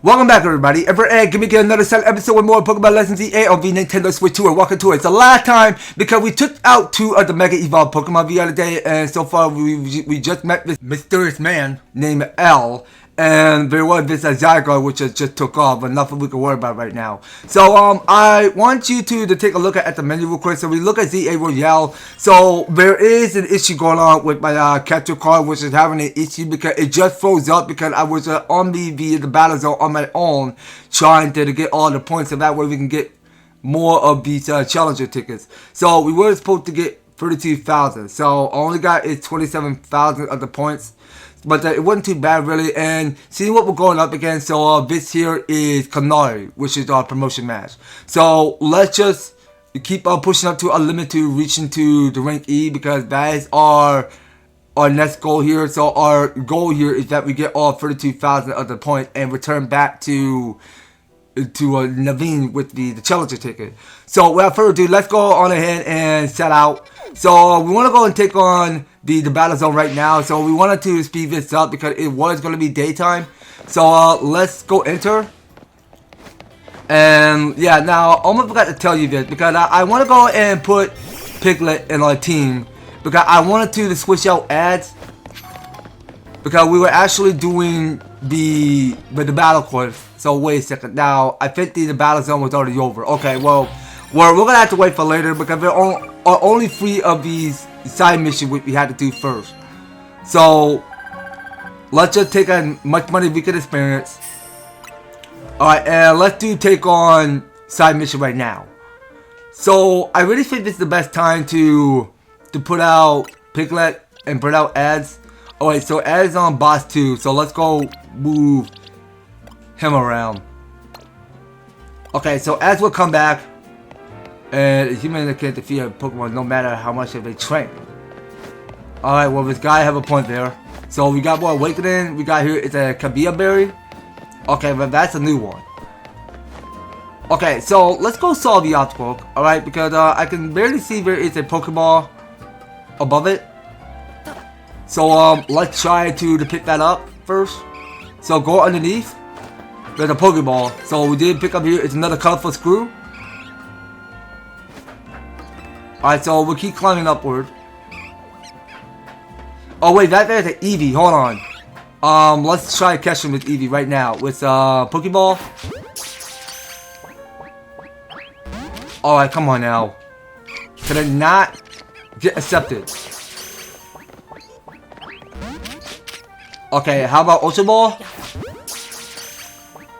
Welcome back, everybody. Give me another solid episode with more Pokémon Legends Z-A on the Nintendo Switch 2. Welcome to it. It's the last time because we took out 2 of the Mega Evolved Pokemon the other day, and so far we just met this mysterious man named L, and there was this Zygarde which just took off, but nothing we can worry about right now. So I want you to take a look at the menu real quick. So we look at Z-A Royale. So there is an issue going on with my capture card, which is having an issue because it just froze up because I was on the battle zone on my own trying to get all the points, so that way we can get more of these challenger tickets. So we were supposed to get 32,000. So I only got 27,000 of the points. But it wasn't too bad, really. And seeing what we're going up against, so this here is Canary, which is our promotion match. So let's just keep pushing up to our limit to reaching to the rank E, because that is our next goal here. So our goal here is that we get all 32,000 of the points and return back to Naveen with the challenger ticket. So without further ado, let's go on ahead and set out. So we want to go and take on the battle zone right now. So we wanted to speed this up because it was going to be daytime. So let's go enter. And yeah, now I almost forgot to tell you this because I want to go and put Piglet in our team because I wanted to switch out ads, because we were actually doing the battle course. So wait a second. Now I think the battle zone was already over. Okay, well we're gonna have to wait for later because there are only 3 of these side missions we had to do first. So let's just take as much money we can experience. Alright, and let's take on side mission right now. So I really think this is the best time to put out Piglet and put out ads. Alright, so ads on boss 2. So let's go move him around. Okay, so ads will come back. And a human can't defeat a Pokemon no matter how much they train. Alright, well this guy have a point there. So we got more awakening. We got here, it's a Kabia berry. Okay, but that's a new one. Okay, so let's go solve the obstacle. Alright, because I can barely see there is a Pokeball above it. So let's try to pick that up first. So go underneath. There's a Pokeball. So we did pick up here, it's another colorful screw. Alright, so we'll keep climbing upward. Oh wait, there's an Eevee, hold on. Let's try to catch him with Eevee right now. With Pokeball. Alright, come on now. Can it not get accepted? Okay, how about Ultra Ball?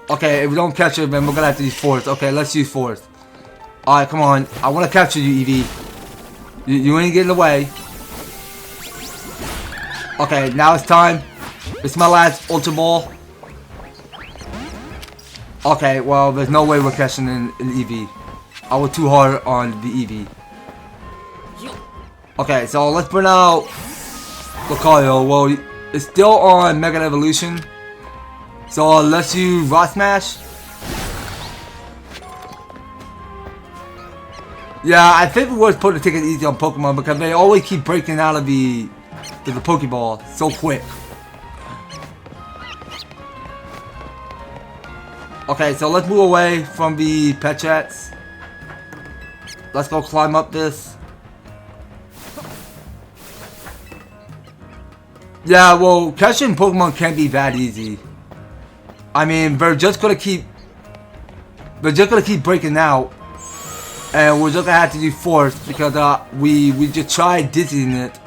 Okay, if we don't catch it, then we're gonna have to use Force. Okay, let's use Force. Alright, come on. I wanna capture you, Eevee. You ain't getting away. Okay, now it's time. It's my last Ultra Ball. Okay, well, there's no way we're catching an Eevee. I was too hard on the Eevee. Okay, so let's bring out Lucario. Well, it's still on Mega Evolution. So let's use Rock Smash. Yeah, I think we were supposed to take it easy on Pokemon because they always keep breaking out of the Pokeball so quick. Okay, so let's move away from the Petrats. Let's go climb up this. Yeah, well, catching Pokemon can't be that easy. I mean, they're just gonna keep breaking out. And we're just gonna have to do Force because we just tried dizzying it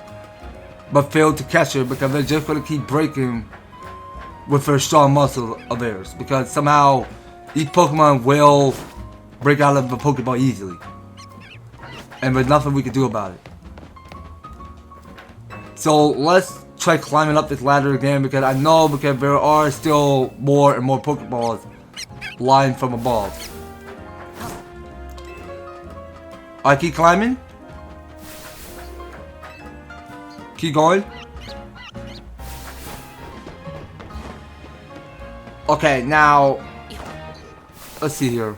but failed to catch her because they're just gonna keep breaking with their strong muscle of theirs, because somehow each Pokemon will break out of the Pokeball easily. And there's nothing we can do about it. So let's try climbing up this ladder again because I know because there are still more and more Pokeballs lying from above. I keep climbing. Keep going. Okay, now let's see here.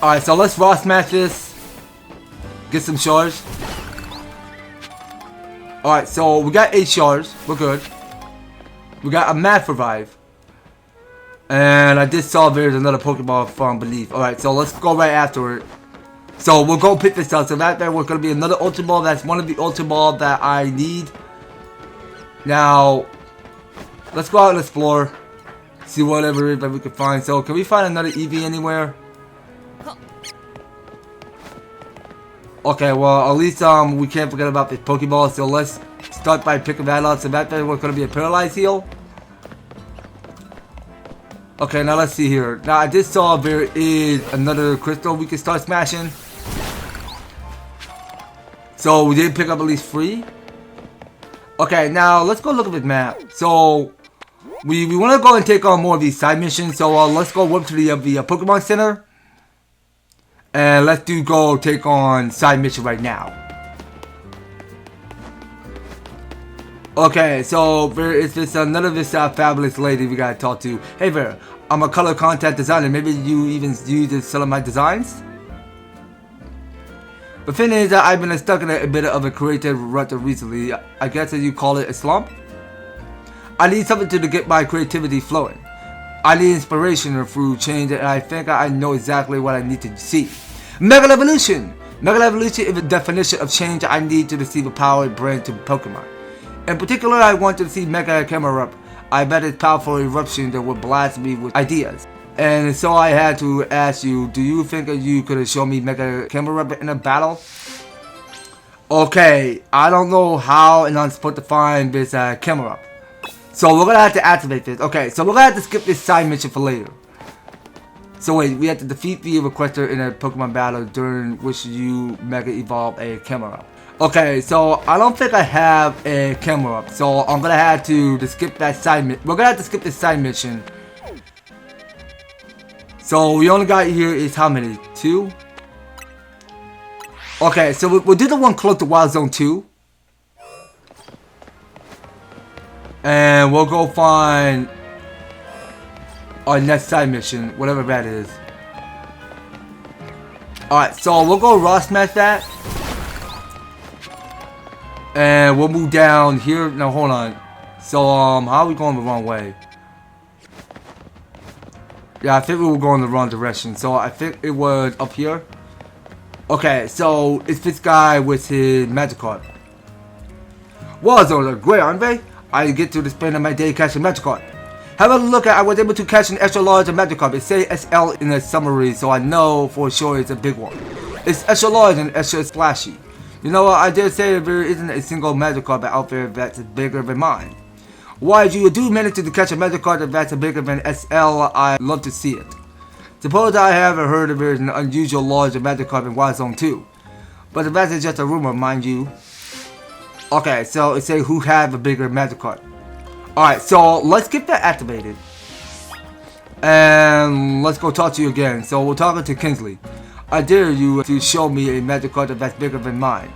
Alright, so let's raw smash this. Get some shards. Alright, so we got 8 shards. We're good. We got a Math Revive. And I just saw there's another Pokemon from Belief. Alright, so let's go right after it. So we'll go pick this up. So that there was going to be another Ultra Ball. That's one of the Ultra Ball that I need. Now, let's go out and explore. See whatever it is that we can find. So can we find another Eevee anywhere? Okay, well, at least we can't forget about this Pokeball, so let's start by picking that up. So that was going to be a Paralyzed Heal. Okay, now let's see here. Now, I just saw there is another crystal we can start smashing. So, we did pick up at least 3. Okay, now, let's go look at this map. So, we want to go and take on more of these side missions. So, let's go up to the Pokemon Center. And let's go take on side mission right now. Okay, so there is this another this fabulous lady we gotta talk to. Hey there, I'm a color content designer. Maybe you even use some of my designs. The thing is that I've been stuck in a bit of a creative rut recently. I guess that you call it a slump. I need something to get my creativity flowing. I need inspiration through change, and I think I know exactly what I need to see. Mega Evolution! Mega Evolution is the definition of change I need to receive a power brand to Pokemon. In particular, I want to see Mega Camerupt. I bet it's powerful eruption that will blast me with ideas. And so I had to ask you, do you think that you could show me Mega Camerupt in a battle? Okay, I don't know how and I'm supposed to find this Camerupt. So we're gonna have to activate this. Okay, so we're gonna have to skip this side mission for later. So wait, we have to defeat the requester in a Pokemon battle during which you Mega Evolve a Camerupt. Okay, so I don't think I have a Camerupt, so I'm gonna have to skip that side mission. We're gonna have to skip this side mission. So we only got here is how many? 2? Okay, so we'll do the one close to Wild Zone 2. And we'll go find our next side mission, whatever that is. Alright, so we'll go raw smash that. And we'll move down here. Now hold on. So how are we going the wrong way? Yeah, I think we were going the wrong direction. So I think it was up here. Okay, so it's this guy with his Magikarp. Wow, those are great, aren't they? I get to spend my day catching Magikarp. Have a look at I was able to catch an extra large Magikarp. It says SL in the summary, so I know for sure it's a big one. It's extra large and extra splashy. You know what, I dare say there isn't a single Magikarp out there that's bigger than mine. Why you do manage to catch a Magikarp that's bigger than SL, I'd love to see it. Suppose I haven't heard of an unusual large Magikarp in Wild Zone 2. But that's just a rumor, mind you. Okay, so it says who have a bigger Magikarp. Alright, so let's get that activated. And let's go talk to you again. So we're talking to Kingsley. I dare you to show me a Magikarp that's bigger than mine.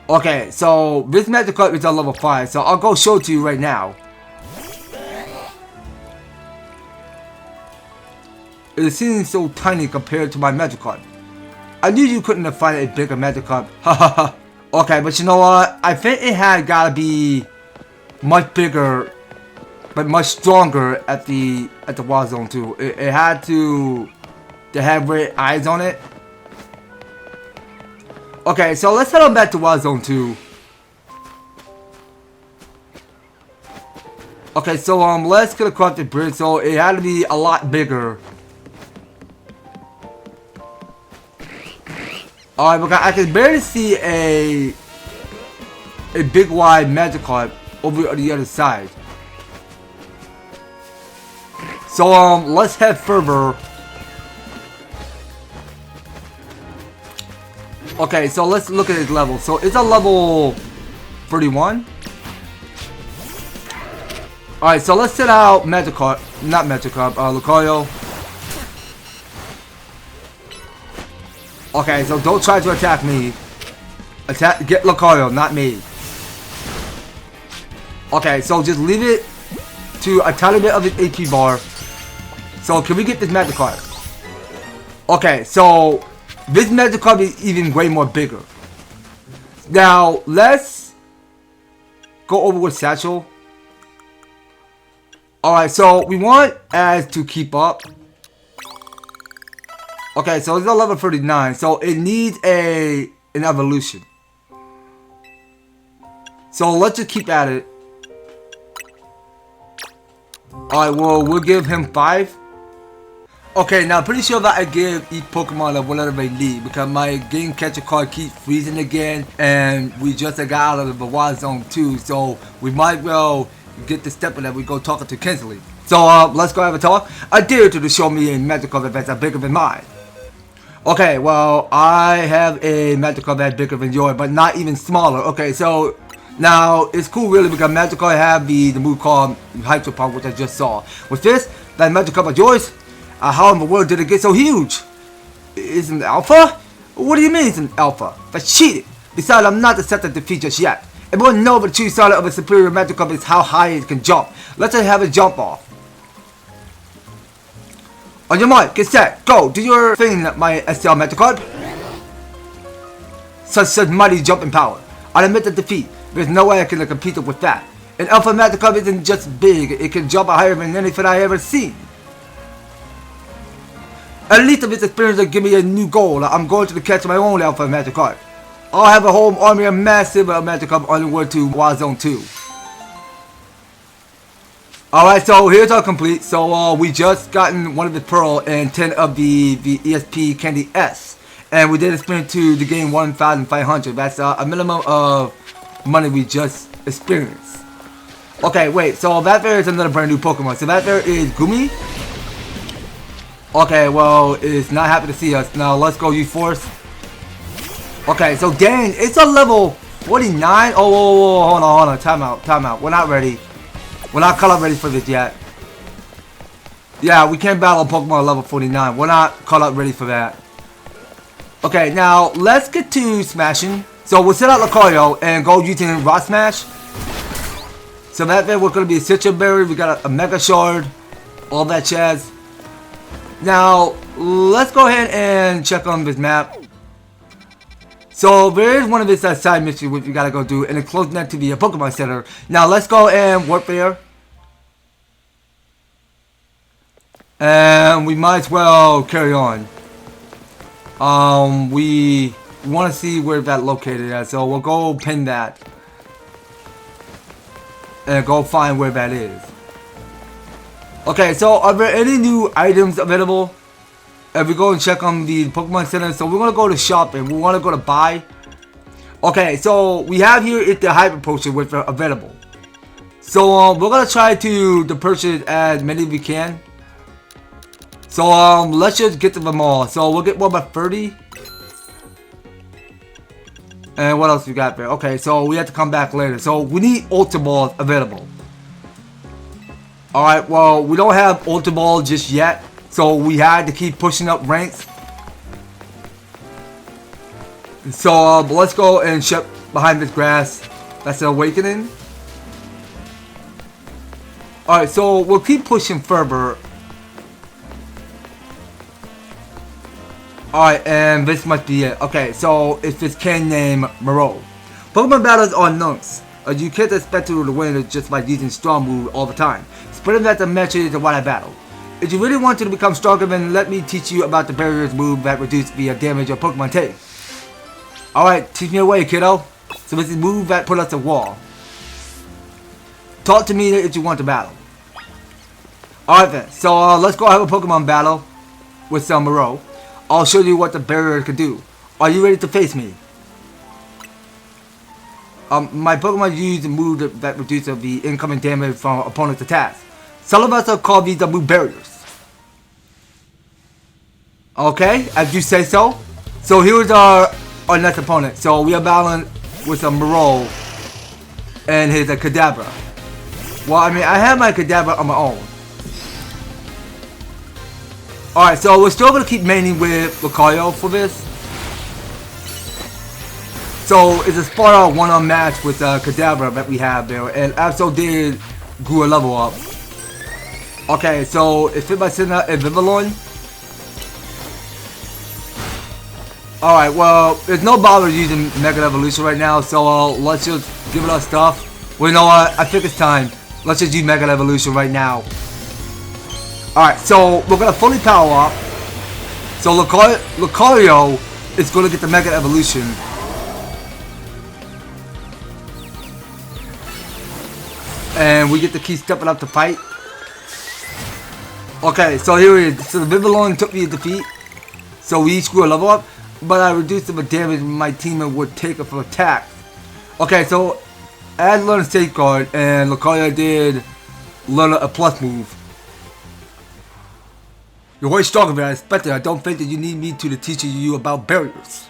Okay, so this Magikarp is on level 5, so I'll go show it to you right now. It seems so tiny compared to my Magikarp. I knew you couldn't have found a bigger Magikarp. Hahaha. Okay, but you know what? I think it had gotta be much bigger, but much stronger at the Wild Zone 2. It had to have red eyes on it. Okay, so let's head on back to Wild Zone 2. Okay, so let's get across the bridge. So it had to be a lot bigger. Alright, because I can barely see a big wide Magikarp over on the other side. So let's head further. Okay, so let's look at his level. So it's a level 31. Alright, so let's set out Magikarp, not Magikarp, Lucario. Okay, so don't try to attack me. Get Lucario, not me. Okay, so just leave it to a tiny bit of its AP bar. So can we get this Magikarp? Okay, so this Magikarp is even way more bigger. Now let's go over with Satchel. Alright, so we want as to keep up. Okay, so it's a level 39, so it needs an evolution. So let's just keep at it. Alright, well, we'll give him 5. Okay, now pretty sure that I give each Pokemon a whatever they need because my game catcher card keeps freezing again, and we just got out of the Wild Zone 2, so we might well get the step in that we go talking to Kinsley. So let's go have a talk. I dare you to show me a magical event that's bigger than mine. Okay, well, I have a magical event bigger than yours, but not even smaller. Okay, so now it's cool really because magical have the move called Hydro Pump, which I just saw. With this, that magical of yours, how in the world did it get so huge? Is it alpha? What do you mean it's an alpha? That's cheating. Besides, I'm not accepted defeat just yet. Everyone knows the true solid of a superior magical is how high it can jump. Let's just have it jump off. On your mark, get set, go, do your thing, my SL magical. Such mighty jumping power. I admit the defeat. There's no way I can compete with that. An alpha magical isn't just big, it can jump higher than anything I ever seen. At least of its experience will give me a new goal. I'm going to catch my own alpha magic card. I'll have a whole army of massive magic card on the way to Wild Zone 2. Alright, so here's our complete. So we just gotten one of the Pearl and 10 of the ESP Candy S. And we did experience to the game 1,500. That's a minimum of money we just experienced. Okay, wait, so that there is another brand new Pokemon. So that there is Gumi. Okay, well, it's not happy to see us. Now, let's go use Force. Okay, so dang, it's a level 49. Oh, whoa, hold on. Time out. We're not ready. We're not color ready for this yet. Yeah, we can't battle a Pokemon level 49. We're not color ready for that. Okay, now, let's get to smashing. So, we'll set out Lucario and go using Rock Smash. So, that way, we're going to be a Citrus Berry. We got a Mega Shard. All that jazz. Now, let's go ahead and check on this map. So, there is one of his side missions which we gotta go do, and it's close next to the Pokemon Center. Now, let's go and work there. And we might as well carry on. We want to see where that located at, so we'll go pin that. And go find where that is. Okay, so are there any new items available? If we go and check on the Pokemon Center, so we're going to go to shopping. We want to go to buy. Okay, so we have here is the Hyper Potion which are available. So we're going to try to purchase as many as we can. So let's just get to them all. So we'll get one by 30. And what else we got there? Okay, so we have to come back later. So we need Ultra Balls available. Alright, well, we don't have Ultra Ball just yet, so we had to keep pushing up ranks. So, let's go and check behind this grass. That's an awakening. Alright, so we'll keep pushing further. Alright, and this must be it. Okay, so it's this kid named Moreau. Pokemon battles are nunks. You can't expect to win just by using strong moves all the time. Spreading that the match is what I battle. If you really want to become stronger, then let me teach you about the barriers move that reduce the damage your Pokemon take. Alright, teach me a way, kiddo. So this is move that put us a wall. Talk to me if you want to battle. Alright then, so let's go have a Pokemon battle with some Moreau. I'll show you what the barrier can do. Are you ready to face me? My Pokemon use a move that reduces the incoming damage from opponent's attacks. Some of us are called these the move barriers. Okay, as you say so. So here's our next opponent. So we are battling with a Moreau and his Kadabra. Well, I mean, I have my Kadabra on my own. Alright, so we're still going to keep maining with Lucario for this. So it's a Sparta one-on match with Kadabra that we have there, and Absol did grew a level up. Okay, so it's fit by sending out a Vivillon. Alright, well, there's no bother using Mega Evolution right now, so let's just give it our stuff. Well, you know what? I think it's time. Let's just use Mega Evolution right now. Alright, so we're gonna fully power up. So Lucario is gonna get the Mega Evolution. And we get to keep stepping up to fight. Okay, so here it is. So the Vivillon took me to defeat. So we each grew a level up. But I reduced the damage my teammate would take for attack. Okay, so I learned Safeguard and Lucario did learn a plus move. You're way stronger than I expected. I don't think that you need me to teach you about barriers.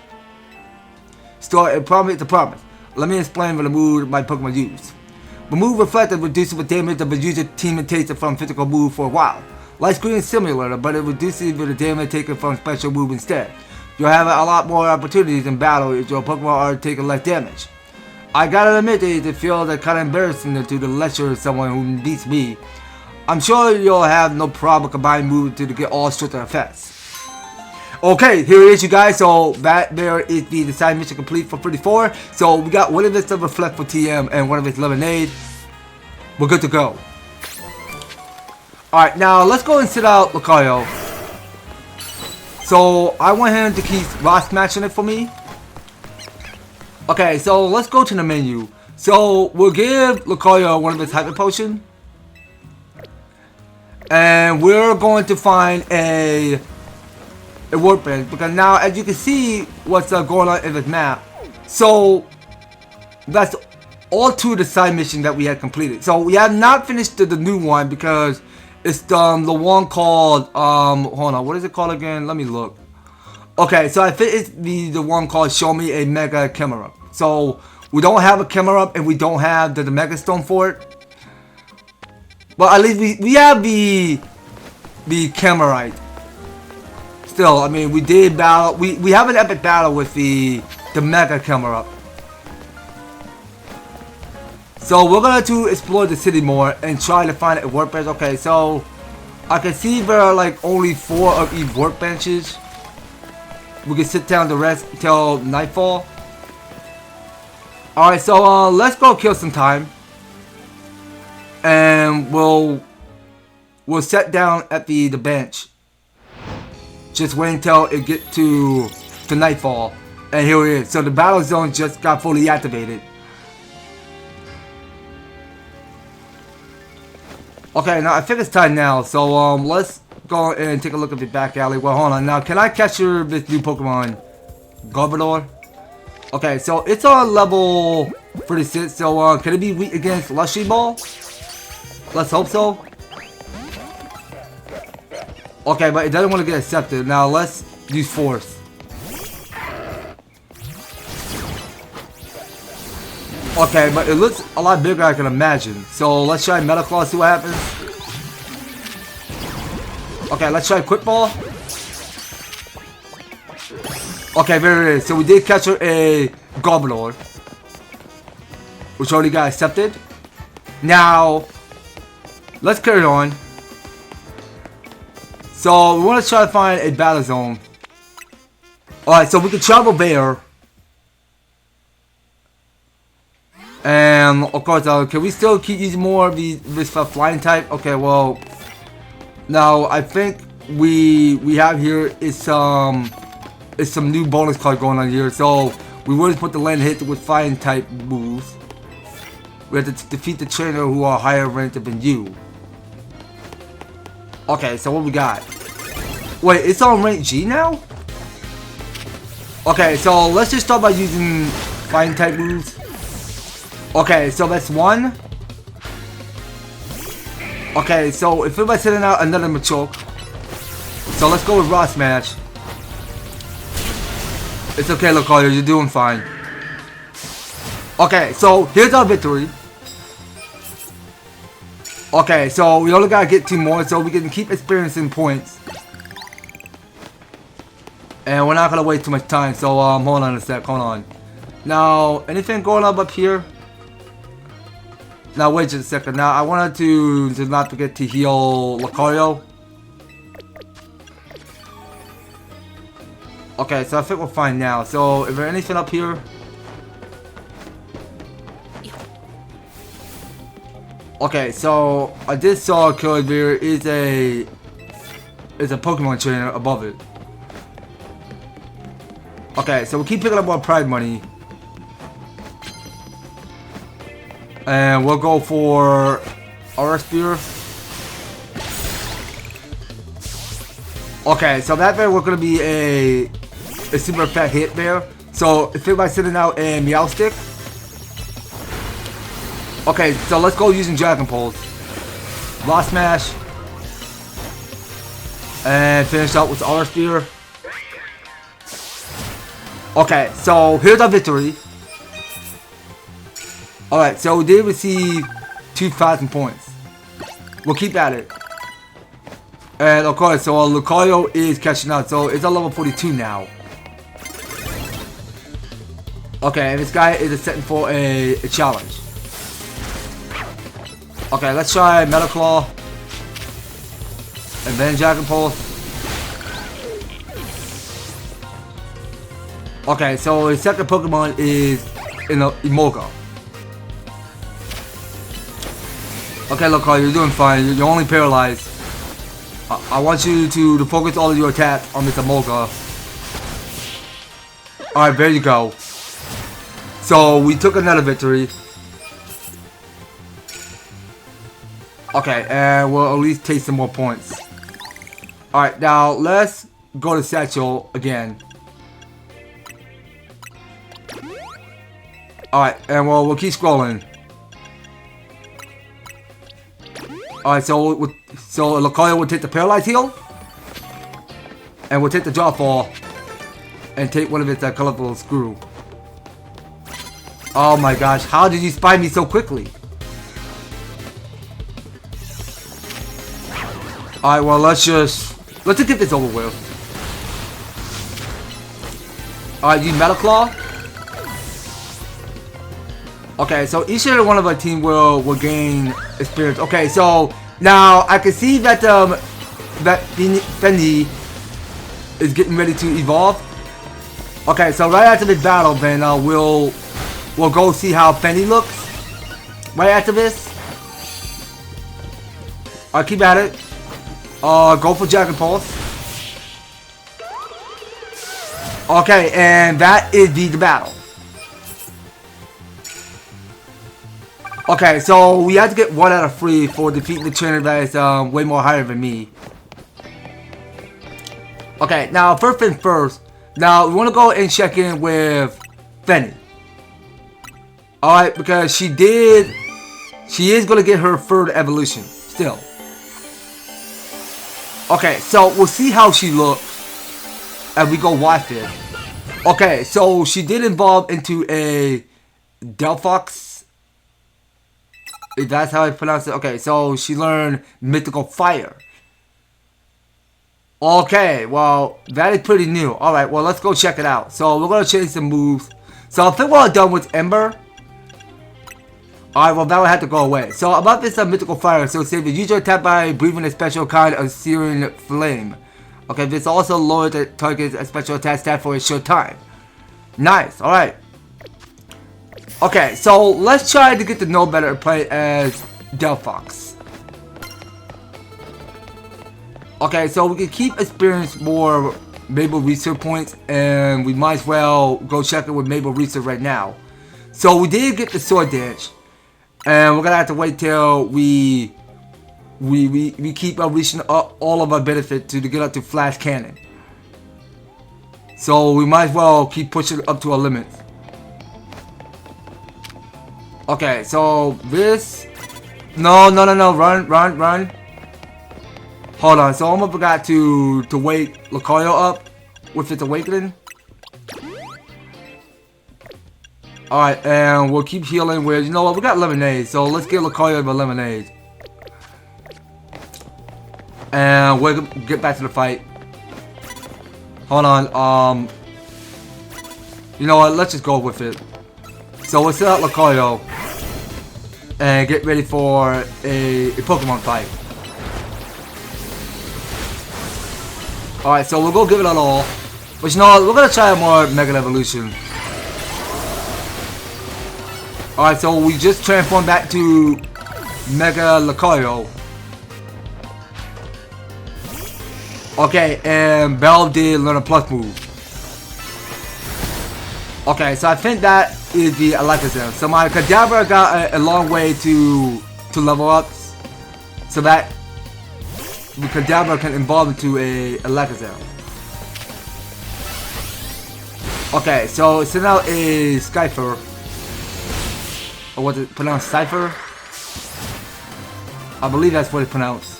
So a promise is a promise. Let me explain what the move my Pokemon use. The move reflected reduces the damage of a user teammate takes from physical move for a while. Light Screen is similar, but it reduces the damage taken from special move instead. You'll have a lot more opportunities in battle if your Pokemon are taking less damage. I gotta admit that it feels kinda embarrassing to the lecture of someone who beats me. I'm sure you'll have no problem combining moves to get all sorts of effects. Okay, here it is, you guys. So that there is the side mission complete for 34. So we got one of this of Reflect for TM and one of its Lemonade. We're good to go. Alright, now let's go and sit out Lucario. So I want him to keep rock smashing it for me. Okay, so let's go to the menu. So we'll give Lucario one of his Hyper Potion. And we're going to find a workbench, because now as you can see what's going on in this map. So that's all two of the side missions that we had completed. So we have not finished the new one because it's the one called hold on, what is it called again? Let me look. Okay, so I think it's the one called Show Me a Mega Camera. So we don't have a camera and we don't have the Mega Stone for it. But at least we have the Camerite. Still, I mean, we did battle. We have an epic battle with the Mega Camera. So we're going to explore the city more and try to find a workbench. Okay, so I can see there are like only 4 of these workbenches. We can sit down the rest until nightfall. Alright, so let's go kill some time. And we'll sit down at the bench. Just wait until it get to nightfall. And here it is. So the battle zone just got fully activated. Okay, now I think it's time now. So let's go and take a look at the back alley. Well, hold on. Now, can I capture this new Pokemon? Garbodor? Okay, so it's on level 36. So can it be weak against Lushy Ball? Let's hope so. Okay, but it doesn't want to get accepted. Now let's use Force. Okay, but it looks a lot bigger than I can imagine. So let's try Metal Claw, see what happens. Okay, let's try Quick Ball. Okay, there it is. So we did capture a Garbodor, which already got accepted. Now, let's carry on. So we want to try to find a battle zone. Alright, so we can travel there. And of course, can we still keep using more of this flying type? Okay, well, now I think we have here is some new bonus card going on here. So we will put the land hit with flying type moves. We have to defeat the trainer who are higher ranked than you. Okay, so what we got? Wait, it's on rank G now? Okay, so let's just start by using flying type moves. Okay, so that's 1. Okay, so if everybody's sending out another Machoke. So let's go with Rock Smash. It's okay, Lucario, you're doing fine. Okay, so here's our victory. Okay, so we only gotta get 2 more so we can keep experiencing points. And we're not gonna wait too much time, so hold on a sec, hold on. Now, anything going up here? Now wait just a second. Now I wanted to not forget to heal Lucario. Okay, so I think we're fine now. So is there anything up here? Okay, so I did saw there is a Pokemon trainer above it. Okay, so we'll keep picking up more pride money. And we'll go for our spear. Okay, so that bear we're gonna be a super fat hit bear. So if by sending out a Meowstic. Okay, so let's go using Dragon Pulse. Rock Smash. And finish out with our spear. Okay, so here's our victory. Alright, so we did receive 2,000 points. We'll keep at it. And of course, so Lucario is catching up. So it's on level 42 now. Okay, and this guy is setting for a challenge. Okay, let's try Metal Claw. And then Dragon Pulse. Okay, so his second Pokemon is in a Emolga. Okay, Lucario, you're doing fine. You're only paralyzed. I want you to focus all of your attacks on this Emolga. Alright, there you go. So we took another victory. Okay, and we'll at least take some more points. Alright, now let's go to Satchel again. Alright, and we'll keep scrolling. Alright, so Lucario will take the Paralyze Heal. And we'll take the Drop Fall. And take one of its colorful screw. Oh my gosh, how did you spy me so quickly? Alright, well let's just get this over with. Alright, use Metal Claw. Okay, so each and every one of our team will gain experience. Okay, so now I can see that that Fendi is getting ready to evolve. Okay, so right after this battle, then we'll go see how Fendi looks. Right after this. Alright, keep at it. Go for Dragon Pulse. Okay, and that is the battle. Okay, so we have to get 1 out of 3 for defeating the trainer that is way more higher than me. Okay, now first things first. Now we want to go and check in with Fendi. Alright, because she is going to get her 3rd evolution still. Okay, so we'll see how she looks as we go watch it. Okay, so she did evolve into a Delphox. If that's how I pronounce it. Okay, so she learned Mythical Fire. Okay, well, that is pretty new. Alright, well, let's go check it out. So we're going to change some moves. So I think we're done with Ember. Alright, well, that will have to go away. So about this Mythical Fire, so save the usual attack by breathing a special kind of searing flame. Okay, this also lowers the target's special attack stat for a short time. Nice, alright. Okay, so let's try to get to know better and play as Delphox. Okay, so we can keep experience more Mabel Research points, and we might as well go check it with Mabel Research right now. So we did get the Sword Dance, and we're gonna have to wait till we keep reaching all of our benefit to get up to Flash Cannon. So we might as well keep pushing up to our limits. Okay, so this... No, run. Hold on, so I almost forgot to wake Lucario up with its awakening. Alright, and we'll keep healing with... You know what, we got Lemonade, so let's get Lucario a Lemonade. And we'll get back to the fight. Hold on, you know what, let's just go with it. So we'll set out Lucario. And get ready for a Pokemon fight. Alright, so we'll go give it a all. But you know what, we're gonna try a more Mega Evolution. Alright, so we just transformed back to Mega Lucario. Okay, and Bell did learn a plus move. Okay, so I think that is the Alakazam. So my Kadabra got a long way to level up. So that the Kadabra can evolve into a Alakazam. Okay, so now is Skyfer. Or what's it pronounced? Cypher? I believe that's what it's pronounced.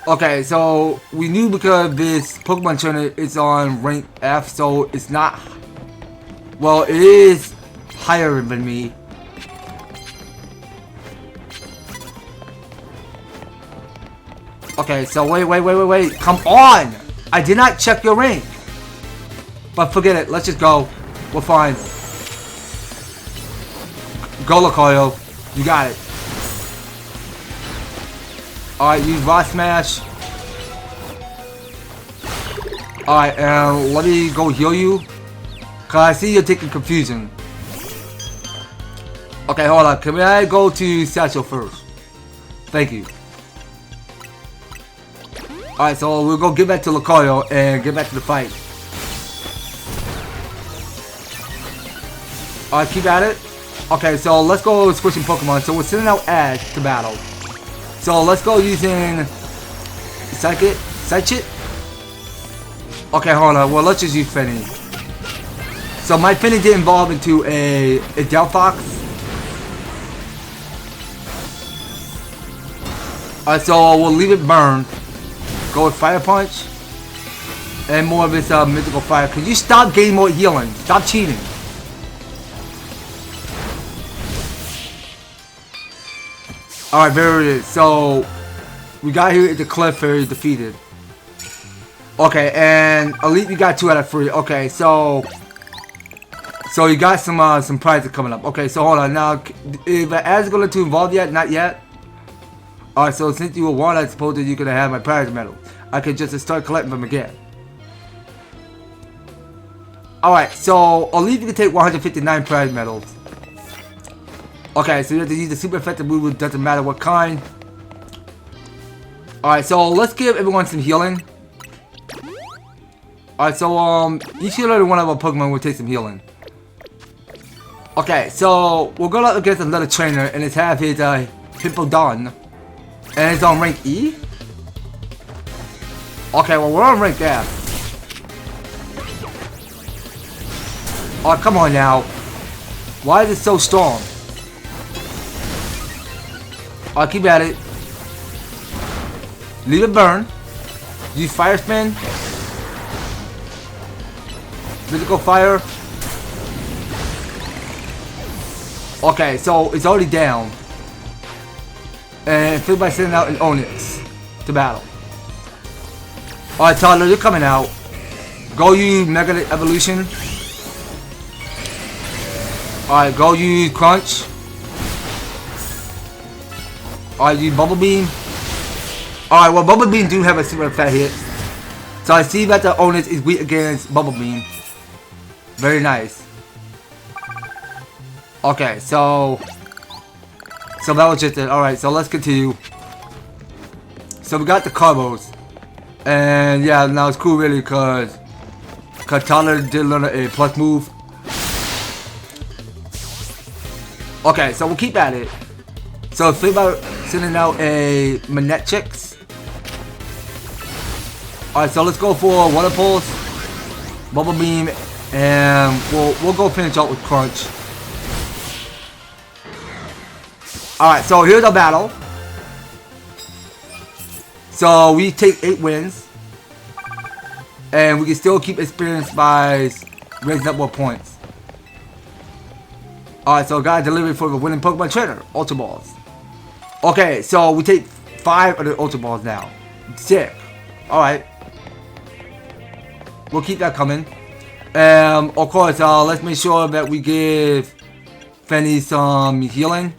Okay, so we knew because this Pokemon Trainer is on rank F, so it's not... Well, it is higher than me. Okay, so wait. Come on! I did not check your rank. But forget it, let's just go. We're fine. Go, Lucario. You got it. Alright, use Rock Smash. Alright, let me go heal you. Cause I see you're taking confusion. Okay, hold on. Can I go to Satchel first? Thank you. Alright, so we'll go get back to Lucario and get back to the fight. Alright, keep at it. Okay, so let's go switching Pokemon. So we're sending out ads to battle. So let's go using Psychic. Okay, hold on. Well, let's just use Fenny. So my Fenny did evolve into a Delphox. Alright, so we'll leave it burn. Go with Fire Punch. And more of its mythical fire. Could you stop getting more healing? Stop cheating. Alright, there it is. So, we got here at the Cliff Fairy defeated. Okay, and Elite, we got 2 out of 3. Okay, so you got some prizes coming up. Okay, so hold on. Now, is the ads going to evolve yet? Not yet? Alright, so since you were one, I suppose that you're going to have my prize medal. I could just start collecting them again. Alright, so Elite, you can take 159 prize medals. Okay, so you have to use the super effective move, it doesn't matter what kind. Alright, so let's give everyone some healing. Alright, so each healer in one of our Pokemon will take some healing. Okay, so we're going up against another trainer and it's have his Hippowdon. And it's on rank E? Okay, well we're on rank F. Oh, come on now. Why is it so strong? I'll keep at it. Leave it burn. Use Fire Spin. Physical Fire. Okay, so it's already down. And by sending out an Onix to battle. Alright, Toddler, you're coming out. Go use Mega Evolution. Alright, go use Crunch. Alright, use Bubble Beam. Alright, well, Bubble Beam do have a super fat hit. So I see that the Onix is weak against Bubble Beam. Very nice. Okay, so that was just it. Alright, so let's continue. So we got the combos. And yeah, now it's cool really because Tyler did learn a plus move. Okay, so we'll keep at it. So think about sending out a Manectrix. Alright, so let's go for Water Pulse, Bubble Beam, and we'll go finish up with Crunch. Alright, so here's our battle. So we take 8 wins. And we can still keep experience by raising up more points. Alright, so got delivery for the winning Pokemon Trainer, Ultra Balls. Okay, so we take 5 of the Ultra Balls now. Sick. Alright. We'll keep that coming. Of course, let's make sure that we give Fenny some healing.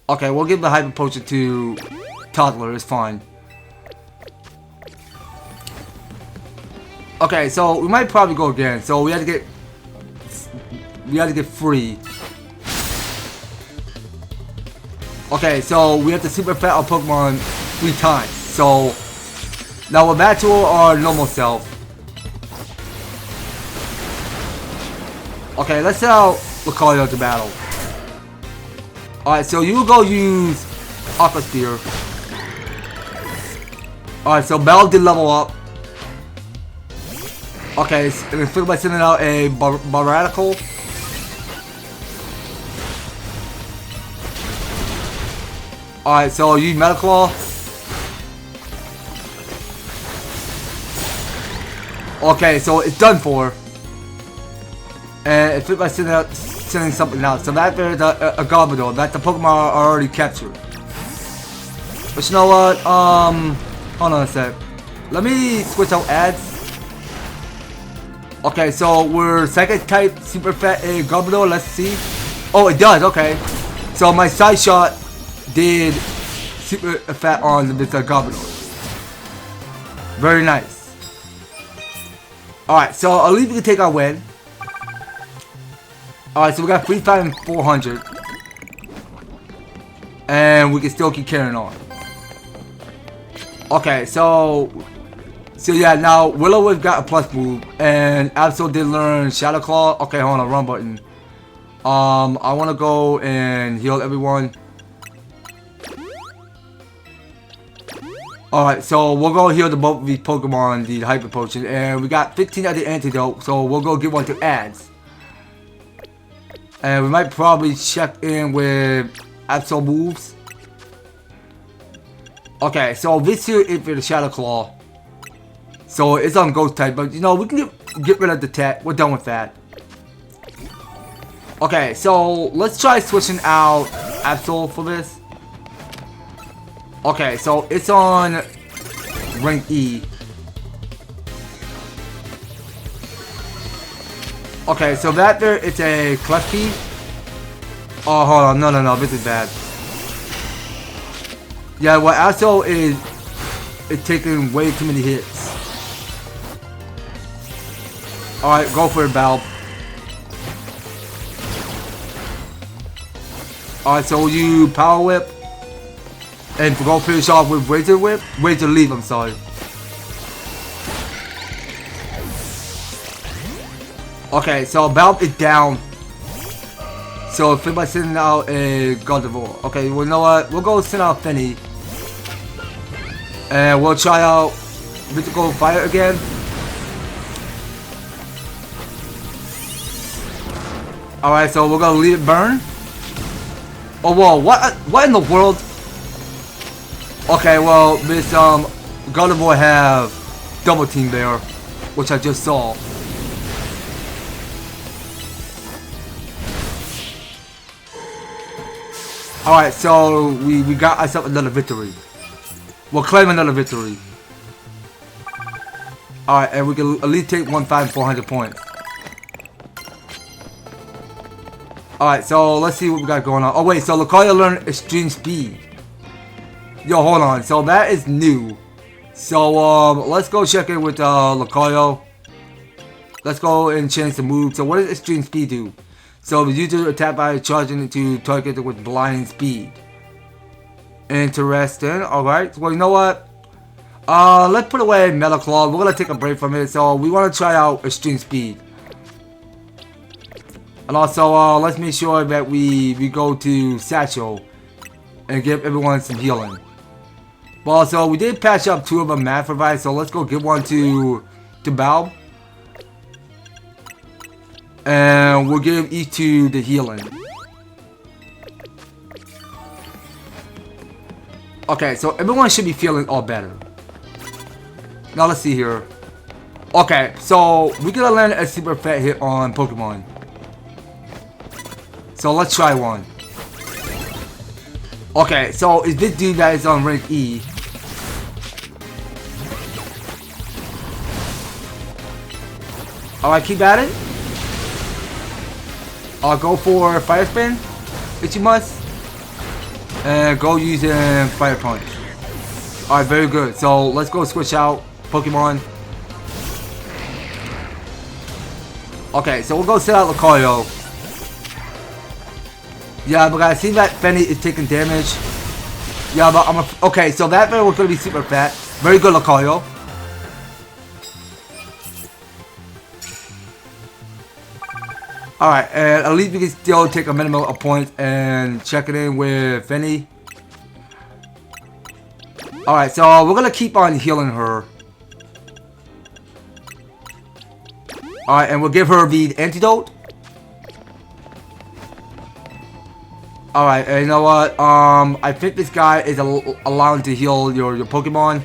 Okay, we'll give the Hyper Potion to Toddler, it's fine. Okay, so we might probably go again. So we have to get free. Okay, so we have to super fat our Pokemon 3 times. So now we're back to our normal self. Okay, let's send out Lucario to battle. Alright, so you go use Aqua Spear. Alright, so Bell did level up. Okay, and it's by sending out a Barradical. Alright, so use Metaclaw. Okay, so it's done for. And it's by sending something out. So that there's a Garbodor that the Pokemon are already captured. But you know what? Hold on a sec. Let me switch out ads. Okay, so we're second type super fat Garbodor. Let's see. Oh, it does. Okay. So my side shot did super fat on this Garbodor. Very nice. Alright, so at least we can take our win. Alright, so we got 3, 5, and 400. And we can still keep carrying on. Okay, so yeah, now Willow has got a plus move, and Absol did learn Shadow Claw. Okay, hold on, run button. I want to go and heal everyone. Alright, so we'll go heal both of these Pokemon, the Hyper Potion, and we got 15 of the antidote, so we'll go give one to ads. And we might probably check in with Absol moves. Okay, so this here is for the Shadow Claw. So it's on Ghost type, but you know, we can get rid of the tech. We're done with that. Okay, so let's try switching out Absol for this. Okay, so it's on rank E. Okay, so that there, it's a Klefki. Oh, hold on, no, this is bad. Yeah, well, Absol is taking way too many hits. Alright, go for it, Valve. Alright, so you Power Whip. And go finish off with Razor Whip. Razor Leaf, I'm sorry. Okay, so Valve is down. So if anybody sending out a Gardevoir. Okay, well, you know what? We'll go send out Finny. And we'll try out Mythical Fire again. Alright, so we're gonna leave it burn. Oh, whoa, what in the world? Okay, well, this Gardevoir have Double Team there, which I just saw. Alright, so we got ourselves another victory. We'll claim another victory. Alright, and we can at least take 1,400 points. Alright, so let's see what we got going on. Oh wait, so Lucario learned Extreme Speed. Yo, hold on. So that is new. So let's go check in with Lucario. Let's go and change the move. So what does Extreme Speed do? So the user attack by charging into target with blinding speed. Interesting. Alright. Well, you know what? Let's put away Metal Claw. We're gonna take a break from it. So we wanna try out Extreme Speed. And also let's make sure that we go to Satchel and give everyone some healing. Well, so we did patch up 2 of them Math Revive, so let's go give one to Balb. And we'll give each 2 the healing. Okay, so everyone should be feeling all better. Now let's see here. Okay, so we're gonna land a super fat hit on Pokemon. So let's try one. Okay, so is this dude that is on rank E? Alright, keep at it. I'll go for Fire Spin, if you must. And go using Fire Punch. Alright, very good. So let's go switch out Pokemon. Okay, so we'll go set out Lucario. Yeah, but I see that Fenny is taking damage. Yeah, but okay, so that very was gonna be super fat. Very good, Lucario. Alright, and at least we can still take a minimum of points and check it in with Fenny. Alright, so we're gonna keep on healing her. Alright, and we'll give her the antidote. Alright, and you know what? I think this guy is allowing to heal your Pokemon.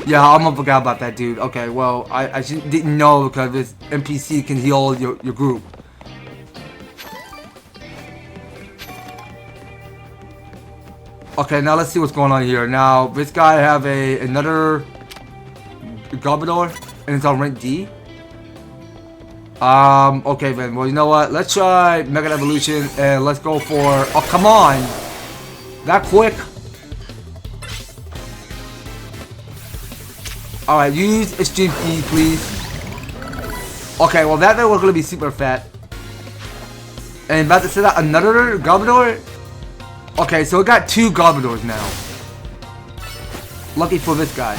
Yeah, I almost forgot about that, dude. Okay, well, I didn't know because this NPC can heal your group. Okay, now let's see what's going on here. Now, this guy have another Garbodor, and it's on rank D. Okay then, well, you know what? Let's try Mega Evolution, and let's go for... Oh, come on! That quick? Alright, use Extreme Speed, please. Okay, well, that was gonna be super fat. And about to set out another Garbodor? Okay, so we got 2 Garbodors now. Lucky for this guy.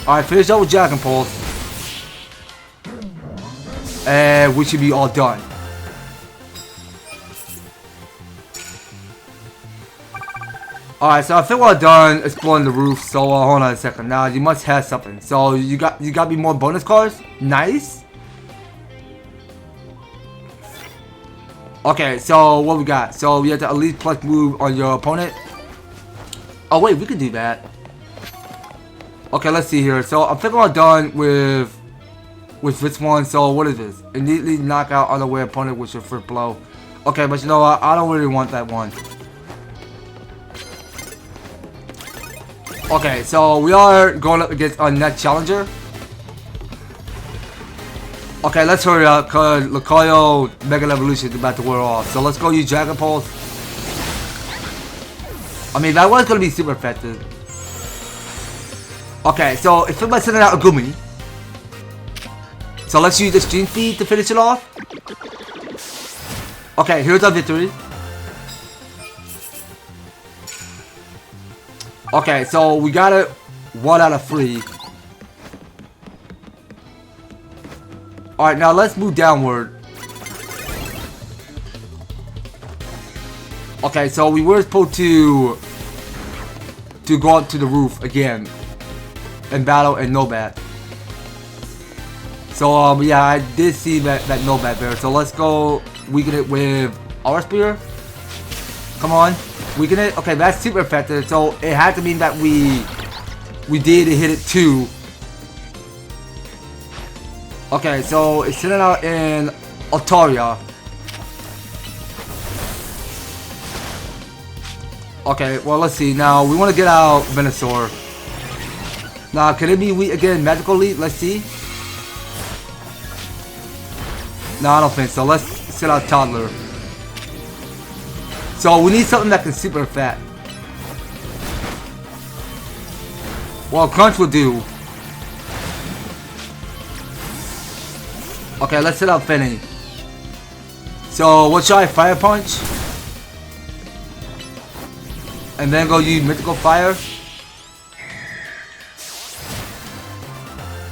Alright, finish up with Dragon Pulse. And we should be all done. Alright, so I think we're done exploring the roof. So hold on a second. Now you must have something. So you got me more bonus cards? Nice. Okay, so what we got? So we have to at least plus move on your opponent. Oh wait, we can do that. Okay, let's see here. So I think we're done with this one. So what is this? Immediately knock out unaware opponent with your first blow. Okay, but you know what? I don't really want that one. Okay, so we are going up against our next challenger. Okay, let's hurry up because Lucario Mega Evolution is about to wear off. So let's go use Dragon Pulse. I mean, that was going to be super effective. Okay, so if somebody's sending out a Gumi. So let's use Extreme Speed to finish it off. Okay, here's our victory. Okay, so we got it 1 out of 3. Alright, now let's move downward. Okay, so we were supposed to go up to the roof again and battle a Nobat. So yeah, I did see that Nobat there. So let's go weaken it with our spear. Come on, weaken it. Okay, that's super effective. So it had to mean that we did hit it too. Okay, so it's sitting out in Altaria. Okay, well let's see. Now we want to get out Venusaur. Now can it be weak again? Magical Leap? Let's see. No, I don't think so. Let's sit out Toddler. So we need something that can super fat. Well, Crunch will do. Okay, let's set up Fenny. So we'll try Fire Punch. And then go use Mythical Fire.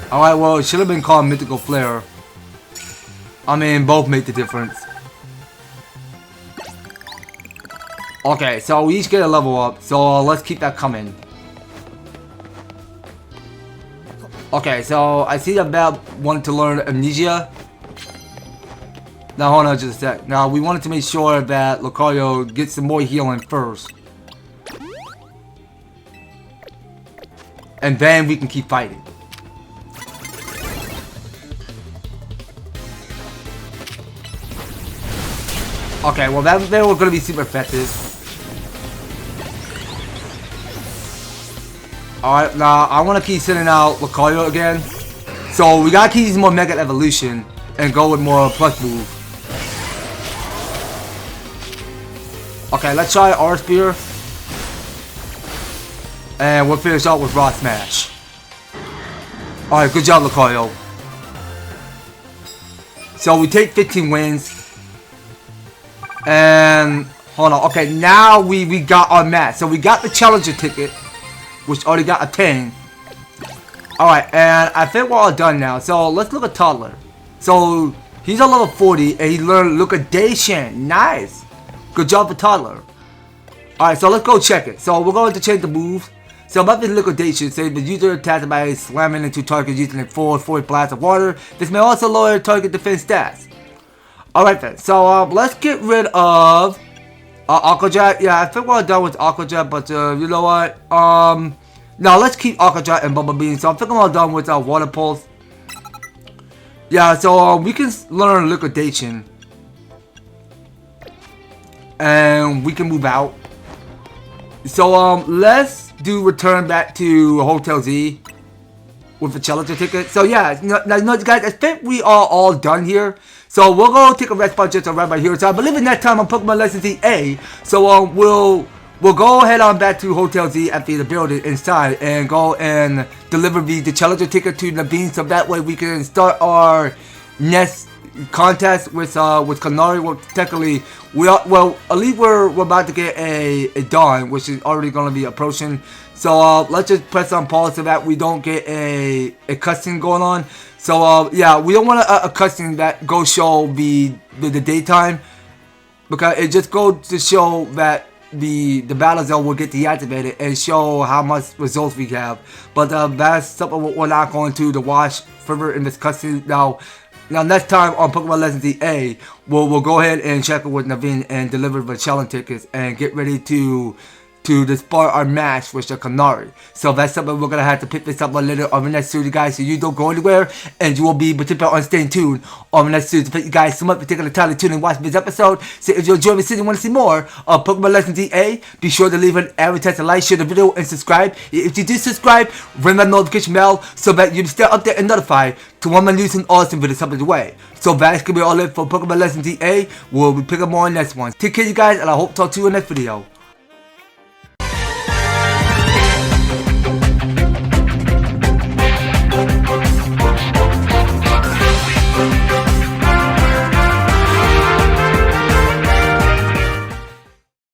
Alright, well, it should have been called Mythical Flare. I mean, both make the difference. Okay, so we each get a level up. So let's keep that coming. Okay, so I see that Bab wanted to learn Amnesia. Now hold on just a sec. Now we wanted to make sure that Lucario gets some more healing first. And then we can keep fighting. Okay, well that they were going to be super effective. Alright, now I want to keep sending out Lucario again. So we gotta keep using more Mega Evolution and go with more plus move. Okay, let's try our Spear. And we'll finish out with Rock Smash. Alright, good job Lucario. So we take 15 wins. And hold on. Okay, now we got our match. So we got the challenger ticket, which already got obtained. Alright, and I think we're all done now. So let's look at Toddler. So he's a level 40 and he learned liquidation. Nice. Good job for Toddler. Alright, so let's go check it. So we're going to change the moves. So about the liquidation, say the user attacks by slamming into targets using a full 40 blast of water. This may also lower target defense stats. Alright then, so let's get rid of Aqua Jet. Yeah, I think we're all done with Aqua Jet, but you know what? Now let's keep Aqua Jet and Bumblebee. So I think I'm all done with Water Pulse. Yeah, so we can learn liquidation. And we can move out. So let's do return back to Hotel Z with the challenger ticket. So yeah, now guys, I think we are all done here. So we'll go take a rest spot just right here. So I believe in that time on Pokémon Legends Z-A. So we'll go head on back to Hotel Z at the building inside and go and deliver the challenger ticket to Naveen, so that way we can start our next contest with Canary. Well, technically at least we're about to get a Dawn, which is already going to be approaching. So let's just press on pause so that we don't get a cutscene going on. So yeah, we don't want a cutscene that goes show the daytime, because it just goes to show that the battle zone will get deactivated and show how much results we have. But that's something we're not going to watch further in this cutscene. Now next time on Pokémon Legends Z-A, we'll go ahead and check it with Naveen and deliver the challenge tickets and get ready to start our match with the Canary. So that's something we're gonna have to pick this up a little on the next series, guys. So you don't go anywhere, and you will be participating on staying tuned on the next series. Thank you guys so much for taking the time to tune and watch this episode. So if you enjoyed this and want to see more of Pokémon Legends Z-A, be sure to leave an EverTastic like, share the video, and subscribe. If you do subscribe, ring that notification bell so that you stay up there and notified to when my news and awesome videos come the way. So that's gonna be all it for Pokémon Legends Z-A. We'll be picking more on next one. Take care, you guys, and I hope to talk to you in the next video.